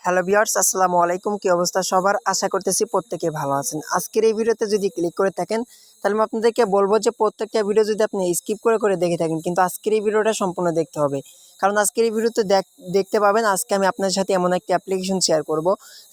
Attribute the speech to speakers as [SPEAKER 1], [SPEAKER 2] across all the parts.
[SPEAKER 1] Hello viewers, আসসালামু আলাইকুম। কি অবস্থা সবার? আশা করতেছি প্রত্যেকে ভালো আছেন। আজকের এই ভিডিওতে যদি ক্লিক করে থাকেন তাহলে আমি আপনাদেরকে বলবো যে প্রত্যেকটা ভিডিও যদি আপনি স্কিপ করে দেখে থাকেন, কিন্তু আজকের এই ভিডিওটা সম্পূর্ণ দেখতে হবে। কারণ আজকের এই ভিডিওতে দেখতে পাবেন আজকে আমি আপনার সাথে এমন একটা অ্যাপ্লিকেশন শেয়ার করব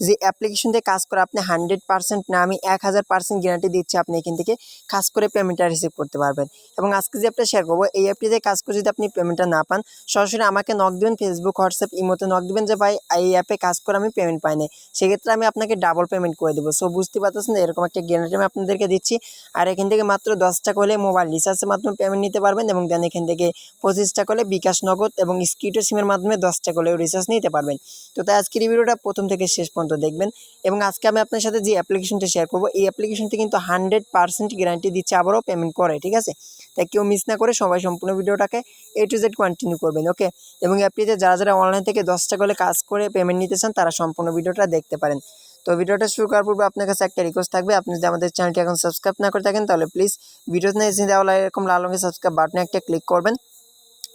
[SPEAKER 1] যে অ্যাপ্লিকেশন দিয়ে কাজ করে আপনি 100% না, আমি 1000% গ্যারান্টি দিচ্ছি আপনি এখান থেকে কাজ করে পেমেন্টটা রিসিভ করতে পারবেন। এবং আজকে যে অ্যাপটা শেয়ার করবো এই অ্যাপটি দিয়ে কাজ করে যদি আপনি পেমেন্টটা না পান, সরাসরি আমাকে নক দিবেন, ফেসবুক, হোয়াটসঅ্যাপ, ইমোতে নক দিবেন যে ভাই এই অ্যাপে কাজ করে আমি পেমেন্ট পাই নাই। সেক্ষেত্রে আমি আপনাকে ডাবল পেমেন্ট করে দেবো। সো বুঝতে পারতেছেন এরকম একটা গ্যারান্টি আমি আপনাদেরকে দিচ্ছি। আর এখান থেকে মাত্র 10 টাকা হলে মোবাইল রিচার্জের মাধ্যমে পেমেন্ট নিতে পারবেন, এবং দেন এখান থেকে 25 টাকা হলে বিকাশ নগদ এবং স্কিটো সিমের মাধ্যমে 10 টাকা হলেও রিচার্জ নিতে পারবেন। তো তাই আজকের এই ভিডিওটা প্রথম থেকে শেষ পর্যন্ত দেখবেন। এবং আজকে আমি আপনার সাথে যে অ্যাপ্লিকেশনটা শেয়ার করবো এই অ্যাপ্লিকেশনটি কিন্তু 100% গ্যারান্টি দিচ্ছে, আবারও পেমেন্ট করে, ঠিক আছে? তাই কেউ মিস না করে সবাই সম্পূর্ণ ভিডিওটাকে A to Z কন্টিনিউ করবেন, ওকে? এবং অ্যাপটিতে যারা অনলাইন থেকে 10 টাকা হলে কাজ করে পেমেন্ট নিতে চান তারা সম্পূর্ণ ভিডিওটা দেখতে পারেন। তো ভিডিওটা শুরু করার পূর্বে আপনার কাছে একটা রিকোয়েস্ট থাকবে, আপনি যদি আমাদের চ্যানেলটি এখন সাবস্ক্রাইব না করে থাকেন তাহলে প্লিজ ভিডিওতে এসে দেওয়া এরকম লাল রঙের সাবস্ক্রাইব বাটনে একটা ক্লিক করবেন।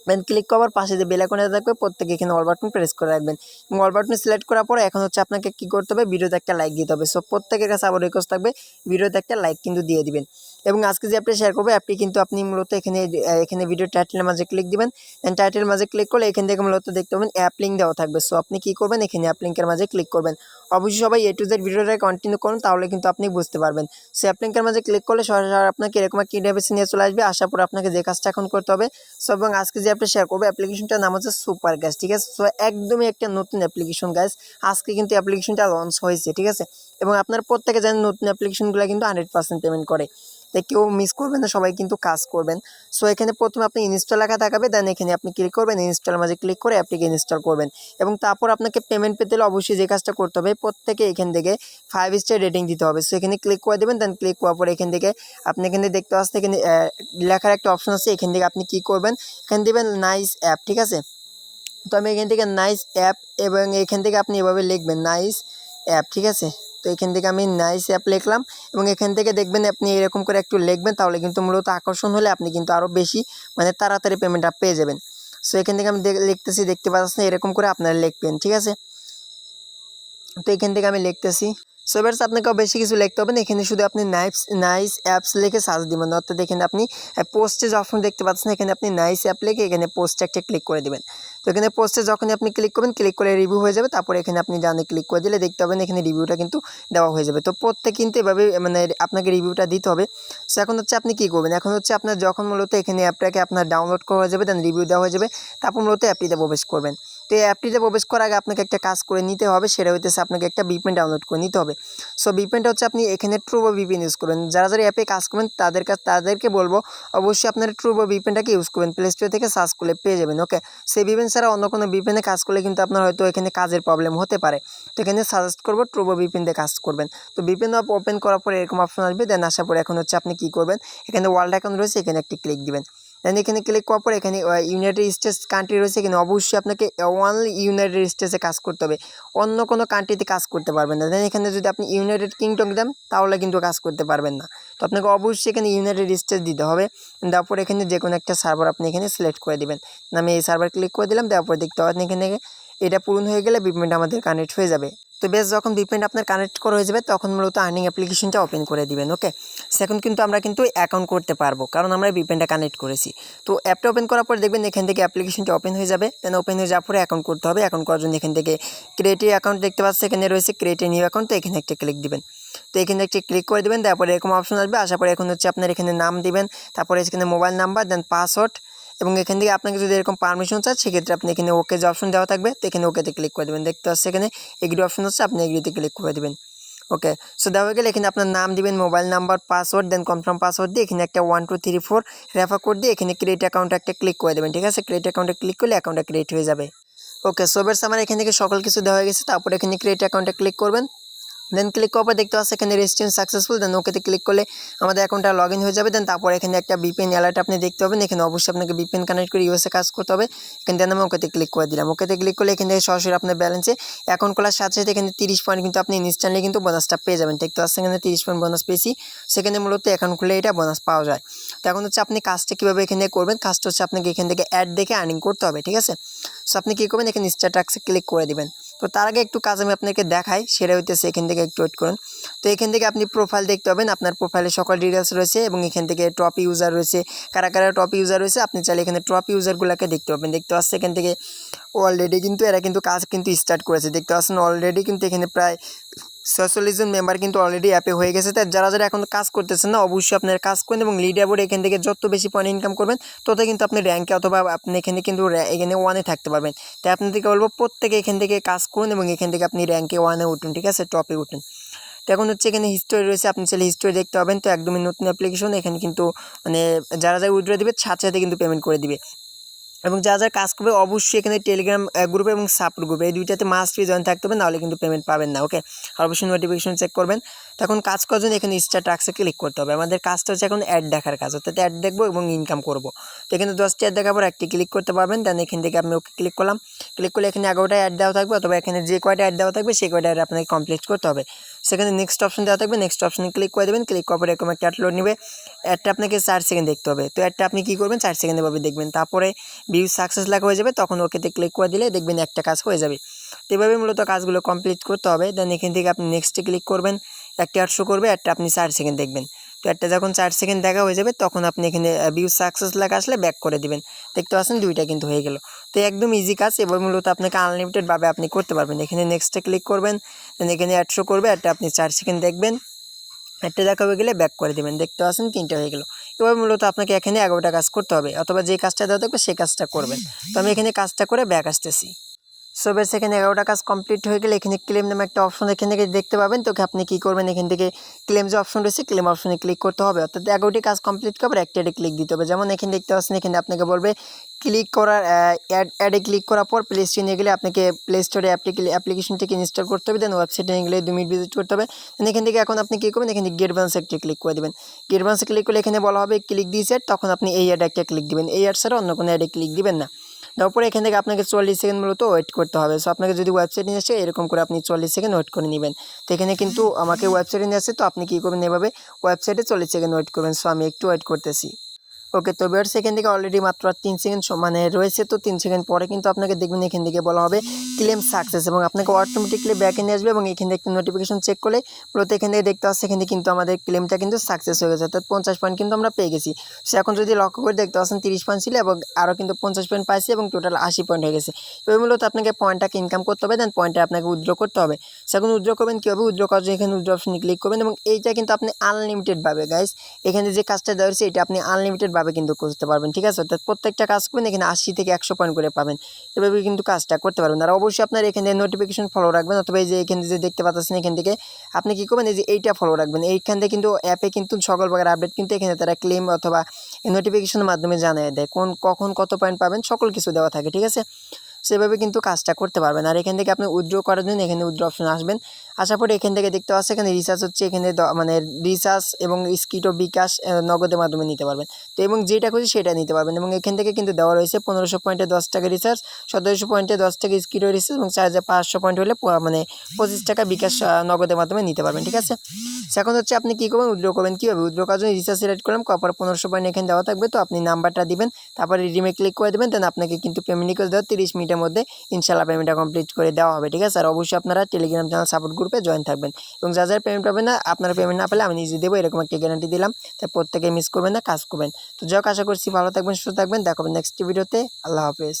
[SPEAKER 1] দেন ক্লিক করার পাশে যে বেল আইকনটা থাকবে প্রত্যেকে এখানে অল বাটন প্রেস করে রাখবেন। এবং অল বাটন সিলেক্ট করার পরে এখন হচ্ছে আপনাকে কি করতে হবে, ভিডিওতে একটা লাইক দিতে হবে। সো প্রত্যেকের কাছে আবার রিকোয়েস্ট থাকবে ভিডিওতে একটা লাইক কিন্তু দিয়ে দিবেন। এবং আজকে যে অ্যাপটি শেয়ার করবো অ্যাপটি কিন্তু আপনি মূলত এখানে ভিডিও টাইটেলের মাঝে ক্লিক দিবেন। দেন টাইটেলের মাঝে ক্লিক করলে এখান থেকে মূলত দেখতে পাবেন অ্যাপ লিঙ্ক দেওয়া থাকবে। সো আপনি কি করবেন, এখানে অ্যাপ লিঙ্কের মাঝে ক্লিক করবেন। অবশ্যই সবাই A to Z ভিডিওটা কন্টিনিউ করুন, তাহলে কিন্তু আপনি বুঝতে পারবেন। সো অ্যাপ লিঙ্কের মাঝে ক্লিক করলে সরাসরি আপনাকে এরকম একটা ইন্টারফেস নিয়ে চলে আসবে। আসার পর আপনাকে যে কাজটা এখন করতে হবে, সো এবং আজকে যে অ্যাপটা শেয়ার করবো অ্যাপ্লিকেশনটার নাম হচ্ছে সুপার গ্যাস, ঠিক আছে? সো একদমই একটা নতুন অ্যাপ্লিকেশন গাইস, আজকে কিন্তু অ্যাপ্লিকেশনটা লঞ্চ হয়েছে, ঠিক আছে? এবং আপনারা প্রত্যেকে জানেন নতুন অ্যাপ্লিকেশনগুলো কিন্তু 100% পেমেন্ট করে, তাই কেউ মিস করবেন না, সবাই কিন্তু কাজ করবেন। সো এখানে প্রথমে আপনি ইনস্টল লেখা দেখাবে, দেন এখানে আপনি ক্লিক করবেন, ইনস্টল মাঝে ক্লিক করে অ্যাপটিকে ইনস্টল করবেন। এবং তারপর আপনাকে পেমেন্ট পেতে হলে অবশ্যই যে কাজটা করতে হবে, প্রত্যেকে এখান থেকে 5 স্টার রেটিং দিতে হবে। সো এখানে ক্লিক করে দেবেন, দেন ক্লিক করার পরে এখান থেকে আপনি এখানে দেখতে পাচ্ছেন এখানে লেখার একটা অপশন আছে, এখান থেকে আপনি কি করবেন, এখানে দেবেন নাইস অ্যাপ, ঠিক আছে? তো আমি এখান থেকে নাইস অ্যাপ, এবং এখান থেকে আপনি এভাবে লিখবেন নাইস অ্যাপ, ঠিক আছে? তো এখান থেকে আমি নাইস অ্যাপ লিখলাম, এবং এখান থেকে দেখবেন আপনি এরকম করে একটু লিখবেন, তাহলে কিন্তু মূলত আকর্ষণ হলে আপনি কিন্তু আরও বেশি তাড়াতাড়ি পেমেন্টটা পেয়ে যাবেন। সো এখান থেকে আমি লিখতেছি, দেখতে পাচ্ছেন এরকম করে আপনারা লিখবেন, ঠিক আছে? তো এখান থেকে আমি লিখতেছি। সো এবার আপনাকেও বেশি কিছু লিখতে হবে না, এখানে শুধু আপনি নাইস অ্যাপস লিখে সার্চ দিবেন। অর্থাৎ এখানে আপনি পোস্টে যে অপশন দেখতে পাচ্ছেন, এখানে আপনি নাইস অ্যাপ লিখে এখানে পোস্টে একটা ক্লিক করে দিবেন। তো এখানে পোস্টে যখনই আপনি ক্লিক করবেন, ক্লিক করে রিভিউ হয়ে যাবে, তারপরে এখানে আপনি ডানে ক্লিক করে দিলে দেখতে পাবেন এখানে রিভিউটা কিন্তু দেওয়া হয়ে যাবে। তো প্রত্যেক কিন্তু এভাবে আপনাকে রিভিউটা দিতে হবে। সো এখন হচ্ছে আপনি কী করবেন, এখন হচ্ছে আপনার যখন মূলত এখানে অ্যাপটাকে আপনার ডাউনলোড করা হয়ে যাবে, দেন রিভিউ দেওয়া হয়ে যাবে, তারপর মূলত অ্যাপটিতে প্রবেশ করবেন। তো এই অ্যাপটিতে প্রবেশ করার আগে আপনাকে একটা কাজ করে নিতে হবে, সেটা হইতেছে আপনাকে একটা ভিপিএন ডাউনলোড করে নিতে হবে। সো ভিপিএনটা হচ্ছে আপনি এখানে ট্রুবো ভিপিএন ইউজ করবেন। যারা অ্যাপে কাজ করবেন তাদেরকে বলবো অবশ্যই আপনারা ট্রুবো ভিপিএনটাকে ইউজ করবেন, প্লে স্টোর থেকে সার্চ করলে পেয়ে যাবেন, ওকে? সেই ভিপিএন ছাড়া অন্য কোনো ভিপিএনে কাজ করলে কিন্তু আপনার হয়তো এখানে কাজের প্রবলেম হতে পারে। তো এখানে সাজেস্ট করবো ট্রুবো ভিপিএন দিয়ে কাজ করবেন। তো ভিপিএন অ্যাপ ওপেন করার পরে এরকম অপশন আসবে, দেন আসার পরে এখন হচ্ছে আপনি কী করবেন, এখানে ওয়ার্ল্ড অ্যাকাউন্ট রয়েছে, এখানে একটি ক্লিক দিবেন। দেন এখানে ক্লিক করার পর এখানে ইউনাইটেড স্টেটস কান্ট্রি রয়েছে, এখানে অবশ্যই আপনাকে ওনলি ইউনাইটেড স্টেটসে কাজ করতে হবে, অন্য কোনো কান্ট্রিতে কাজ করতে পারবেন না। দেন এখানে যদি আপনি ইউনাইটেড কিংডম দেন তাহলে কিন্তু কাজ করতে পারবেন না। তো আপনাকে অবশ্যই এখানে ইউনাইটেড স্টেটস দিতে হবে। তারপর এখানে যে কোনো একটা সার্ভার আপনি এখানে সিলেক্ট করে দিবেন। আমি এই সার্ভার ক্লিক করে দিলাম, তারপর দেখতে পাবেন এখানে এটা পূরণ হয়ে গেলে ভিপিএনটা আমাদের কানেক্ট হয়ে যাবে। তো বেশ, যখন ভিপিএনটা আপনার কানেক্ট করা হয়ে যাবে তখন মূলত আর্নিং অ্যাপ্লিকেশনটা ওপেন করে দিবেন, ওকে? সেখন কিন্তু আমরা কিন্তু অ্যাকাউন্ট করতে পারবো, কারণ আমরা ভিপিএনটা কানেক্ট করেছি। তো অ্যাপটা ওপেন করার পর দেখবেন এখান থেকে অ্যাপ্লিকেশনটা ওপেন হয়ে যাবে। দেন ওপেন হয়ে যাওয়ার পরে অ্যাকাউন্ট করতে হবে। অ্যাকাউন্ট করার জন্য এখান থেকে ক্রিয়েট অ্যাকাউন্ট দেখতে পাচ্ছেন, এখানে রয়েছে ক্রিয়েট নিউ অ্যাকাউন্ট, তো এখানে একটা ক্লিক দিবেন। তো এখানে একটা ক্লিক করে দেবেন, তারপরে এরকম অপশন আসবে। আসার পরে এখন হচ্ছে আপনার এখানে নাম দিবেন, তারপরে এখানে মোবাইল নাম্বার, দেন পাসওয়ার্ড, এবং এখান থেকে আপনাকে যদি এরকম পারমিশন চান সেক্ষেত্রে আপনি এখানে ওকে যে অপশন দেওয়া থাকবে, তো এখানে ওকেতে ক্লিক করে দেবেন। দেখতে পাচ্ছেন এখানে এগ্রি অপশন হচ্ছে, আপনি এগ্রিতে ক্লিক করে দেবেন, ওকে? সো দেওয়া হয়ে গেলে এখানে আপনার নাম দিবেন, মোবাইল নাম্বার, পাসওয়ার্ড, দেন কনফার্ম পাসওয়ার্ড দিয়ে এখানে একটা 1 2 3 4 রেফার কোড দিয়ে এখানে ক্রিয়েট অ্যাকাউন্ট একটা ক্লিক করে দেবেন, ঠিক আছে? ক্রিয়েট অ্যাকাউন্টে ক্লিক করলে অ্যাকাউন্টটা ক্রিয়েট হয়ে যাবে, ওকে? সো এবার আমার এখান থেকে সকল কিছু দেওয়া হয়ে গেছে, তারপর এখানে ক্রিয়েট অ্যাকাউন্টে ক্লিক করবেন। দেন ক্লিক করার পর দেখতে পাচ্ছেন এখানে রেজিস্ট্রেশন সাকসেসফুল, দেন ওকেতে ক্লিক করলে আমাদের অ্যাকাউন্টটা লগ ইন হয়ে যাবে। দেন তারপর এখানে একটা ভিপিএন অ্যালার্ট আপনি দেখতে পাবেন, এখানে অবশ্যই আপনাকে ভিপিএন কানেক্ট করে ইউএসএ কাজ করতে হবে। এখানে দেন আমি ওকেতে ক্লিক করে দিলাম। ওকেতে ক্লিক করলে এখান থেকে সরাসরি আপনার ব্যালেন্সে অ্যাকাউন্ট খোলার সাথে সাথে এখানে 30 পয়েন্ট কিন্তু আপনি ইনস্ট্যান্টলি কিন্তু বোনাসটা পেয়ে যাবেন। দেখতে পাচ্ছেন এখানে 30 পয়েন্ট বোনাস পেয়েছি, সেখানে মূলত অ্যাকাউন্ট খুলে এটা বোনাস পাওয়া যায়। তো এখন হচ্ছে আপনি কাজটা কীভাবে এখানে করবেন, কাজটা হচ্ছে আপনাকে এখান থেকে অ্যাড দেখে আর্নিং করতে হবে, ঠিক আছে? সো আপনি কী করবেন, এখানে স্টার টাস্কে ক্লিক করে দিবেন। তো তার আগে একটু কাজ আমি আপনাকে দেখাই, সেটা হইতেছে এখান থেকে একটু ওয়েট করুন। তো এখান থেকে আপনি প্রোফাইল দেখতে পাবেন, আপনার প্রোফাইলে সকল ডিটেলস রয়েছে এবং এখান থেকে টপ ইউজার রয়েছে, কারা কারা টপ ইউজার রয়েছে আপনি চাইলে এখানে টপ ইউজারগুলোকে দেখতে পাবেন। দেখতে পাচ্ছেন এখান থেকে অলরেডি কিন্তু এরা কিন্তু কাজ কিন্তু স্টার্ট করেছে। দেখতে পাচ্ছেন অলরেডি কিন্তু এখানে প্রায় 46 জন মেম্বার কিন্তু অলরেডি অ্যাপে হয়ে গেছে। তাই যারা যারা এখন কাজ করতেছেন না, অবশ্যই আপনার কাজ করেন এবং লিডার বোর্ডে এখান থেকে যত বেশি পয়েন্ট ইনকাম করবেন তত কিন্তু আপনি র্যাঙ্কে অথবা আপনি এখানে কিন্তু এখানে 1-এ থাকতে পারবেন। তাই আপনাদেরকে বলবো প্রত্যেকে এখান থেকে কাজ করুন এবং এখান থেকে আপনি র্যাঙ্কে 1-এ উঠুন, ঠিক আছে, টপে উঠুন। তো এখন হচ্ছে এখানে হিস্টোরি রয়েছে, আপনি চাইলে হিস্টোরি দেখতে পাবেন। তো একদমই নতুন অ্যাপ্লিকেশন, এখানে কিন্তু মানে যারা যারা উইথড্র দিবে সাথে সাথে কিন্তু পেমেন্ট করে দিবে। এবং যা যা কাজ করবে অবশ্যই এখানে টেলিগ্রাম গ্রুপ এবং সাপোর্ট গ্রুপ এই দুইটাতে মাস্ট বি জয়েন থাকতে হবে, নাহলে কিন্তু পেমেন্ট পাবেন না। ওকে, আর অবশ্যই নোটিফিকেশন চেক করবেন। তখন কাজ করার জন্য এখানে স্টার টাস্কে ক্লিক করতে হবে। আমাদের কাজটা হচ্ছে এখন অ্যাড দেখার কাজ, অর্থাৎ অ্যাড দেখবো এবং ইনকাম করবো। তো এখানে 10টি অ্যাড দেখার পর একটি ক্লিক করতে পারবেন। দেন এখান থেকে আমি ওকে ক্লিক করলাম। ক্লিক করলে এখানে 11টা অ্যাড দেওয়া থাকবে, অথবা এখানে যে কয়টা অ্যাড দেওয়া থাকবে সেই কয়টা অ্যাড আপনাকে কমপ্লিট করতে হবে। সেখানে নেক্সট অপশন দেওয়া থাকবে, নেক্সট অপশনে ক্লিক করে দেবেন। ক্লিক করার পর এরকম একটা অ্যাড লোড নেবে। অ্যাডটা আপনাকে 4 সেকেন্ড দেখতে হবে। তো অ্যাডটা আপনি কী করবেন, 4 সেকেন্ডের ভাবে দেখবেন। তারপরে ভিউ সাকসেস লেখা হয়ে যাবে, তখন ওকেতে ক্লিক করে দিলে দেখবেন একটা কাজ হয়ে যাবে। তো এভাবে মূলত কাজগুলো কমপ্লিট করতে হবে। দেন এখান থেকে আপনি নেক্সটে ক্লিক করবেন, একটা অ্যাড শো করবে, অ্যাডটা আপনি 4 সেকেন্ড দেখবেন। তো অ্যাডটা যখন 4 সেকেন্ড দেখা হয়ে যাবে তখন আপনি এখানে ভিউ সাকসেস লেখা আসলে ব্যাক করে দিবেন। দেখতে পাচ্ছেন দুইটা কিন্তু হয়ে গেল। তো একদম ইজি কাজ, এবার মূলত আপনাকে আনলিমিটেডভাবে আপনি করতে পারবেন। এখানে নেক্সটে ক্লিক করবেন, দেন এখানে অ্যাড শো করবে, অ্যাডটা আপনি 4 সেকেন্ড দেখবেন, একটা দেখা হয়ে গেলে ব্যাক করে দেবেন। দেখতে পাচ্ছেন 3টা হয়ে গেল। এবার মূলত আপনাকে এখানে 11টা কাজ করতে হবে, অথবা যে কাজটা দেওয়া থাকবে সেই কাজটা করবেন। তো আমি এখানে কাজটা করে ব্যাক আসতেছি। সো বেশ, এখানে 11টা কাজ কমপ্লিট হয়ে গেলে এখানে ক্লেম নামে একটা অপশন এখান থেকে দেখতে পাবেন। তো আপনি কী করবেন, এখান থেকে ক্লেম যে অপশন রয়েছে ক্লেম অপশনে ক্লিক করতে হবে, অর্থাৎ 11টি কাজ কমপ্লিট করার একটা ক্লিক দিতে হবে। যেমন এখানে দেখতে পাচ্ছেন এখানে আপনাকে বলবে ক্লিক করার অ্যাডে ক্লিক করার পর প্লে স্টোরে নিয়ে গেলে আপনাকে প্লে স্টোরে অ্যাপ্লিকেশনটিকে ইনস্টল করতে হবে। দেন ওয়েবসাইটে নিয়ে গেলে 2 মিনিট ভিজিট করতে হবে। দেন এখান থেকে এখন আপনি কী করবেন, এখানে গেট বান্স একটা ক্লিক করে দেবেন। গেট বান্সে ক্লিক করলে এখানে বলা হবে ক্লিক দিস অ্যাড, তখন আপনি এই অ্যাডে একটা ক্লিক দিবেন। এই অ্যাড ছাড়া অন্য কোনো অ্যাডে ক্লিক দিবেন না। তারপরে এখান থেকে আপনাকে 40 সেকেন্ড মূলত ওয়েট করতে হবে। সো আপনাকে যদি ওয়েবসাইট নিয়ে আসে এরকম করে আপনি 40 সেকেন্ড ওয়েট করে নেবেন। তো এখানে কিন্তু আমাকে ওয়েবসাইটে নিয়ে আসে, তো আপনি কী করবেন, এভাবে ওয়েবসাইটে 40 সেকেন্ড ওয়েট করবেন। সো আমি একটু ওয়েট করতেছি। ওকে, তো ভিউয়ার্স এখান থেকে অলরেডি মাত্র 3 সেকেন্ড মানে রয়েছে। তো 3 সেকেন্ড পরে কিন্তু আপনাকে দেখবেন এখান থেকে বলা হবে ক্লেম সাকসেস, এবং আপনাকে অটোমেটিকলি ব্যাকে নিয়ে আসবে। এবং এখান থেকে একটা নোটিফিকেশন চেক করলে মূলত এখান থেকে দেখতে পাচ্ছি এখানে কিন্তু আমাদের ক্লেমটা কিন্তু সাকসেস হয়ে গেছে, অর্থাৎ 50 পয়েন্ট কিন্তু আমরা পেয়ে গেছি। সো এখন যদি লক্ষ্য করে দেখতে পাচ্ছেন 30 পয়েন্ট ছিল এবং আরও কিন্তু 50 পয়েন্ট পাইছি এবং টোটাল 80 পয়েন্ট হয়ে গেছে। এবার মূলত আপনাকে পয়েন্টটাকে ইনকাম করতে হবে, দেন পয়েন্টটা আপনাকে উইথড্র করতে হবে। সো এখন উইথড্র করবেন কীভাবে, উইথড্র করার জন্য এখানে উইথড্র অপশনে ক্লিক করবেন এবং এইটা কিন্তু আপনি আনলিমিটেডভাবে গাইস এখানে যে কাজটা দেওয়া হয়েছে এটা আপনি আনলিমিটেডভাবে কিন্তু করতে পারবেন, ঠিক আছে। অর্থাৎ প্রত্যেকটা কাজ করবেন এখানে 80 থেকে 100 পয়েন্ট করে পাবেন। এভাবে কিন্তু কাজটা করতে পারবেন। আর অবশ্যই আপনার এখানে নোটিফিকেশন ফলো রাখবেন, অথবা এই যে এখানে যে দেখতে পাচ্ছেন এখান থেকে আপনি কী করবেন, এই যে এইটা ফলো রাখবেন। এইখান থেকে কিন্তু অ্যাপে কিন্তু সকল প্রকার আপডেট কিন্তু এখানে তারা ক্লেম অথবা নোটিফিকেশনের মাধ্যমে জানিয়ে দেয়, কখন কত পয়েন্ট পাবেন সকল কিছু দেওয়া থাকে, ঠিক আছে। সেভাবে কিন্তু কাজটা করতে পারবেন। আর এখান থেকে আপনি উইথড্র করার জন্য এখানে উইথড্র অপশন আসবেন। আসার পরে এখান থেকে দেখতে পাচ্ছেন এখানে রিচার্জ হচ্ছে, এখানে মানে রিচার্জ এবং স্কিট ও বিকাশ নগদের মাধ্যমে নিতে পারবেন। তো এবং যেটা খুঁজি সেটা নিতে পারবেন। এবং এখান থেকে কিন্তু দেওয়া রয়েছে 1500 পয়েন্টে 10 টাকা রিচার্জ, 1700 পয়েন্টে 10 টাকা স্কিট ও রিচার্জ, এবং 4500 পয়েন্ট হলে মানে 25 টাকা বিকাশ নগদের মাধ্যমে নিতে পারবেন, ঠিক আছে। এখন হচ্ছে আপনি কী করবেন, উইথড্র করবেন কীভাবে, উইথড্র করার জন্য রিচার্জ সিলেক্ট করলাম, করার পর 1500 পয়েন্ট এখানে দেওয়া থাকবে। তো আপনি নাম্বারটা দিবেন, তারপরে রিডিমে ক্লিক করে দেবেন। দেন আপনাকে কিন্তু পেমেন্ট রিকোয়েস্ট দেওয়া 30 মিনিটের মধ্যে ইনশাআল্লাহ পেমেন্টটা কমপ্লিট করে দেওয়া হবে, ঠিক আছে। আর অবশ্যই আপনারা টেলিগ্রাম চ্যানেল সাপোর্ট গ্রুপে জয়েন থাকবেন। এবং যা যারা পেমেন্ট পাবেন না, আপনারা পেমেন্ট না পেলে আমি নিজে দেবো, এরকম একটা গ্যারান্টি দিলাম। তাই প্রত্যেকে মিস করবেন না, কাজ করবেন। তো যাই হোক, আশা করছি ভালো থাকবেন, সুস্থ থাকবেন। দেখা হবে নেক্সট ভিডিওতে। আল্লাহ হাফেজ।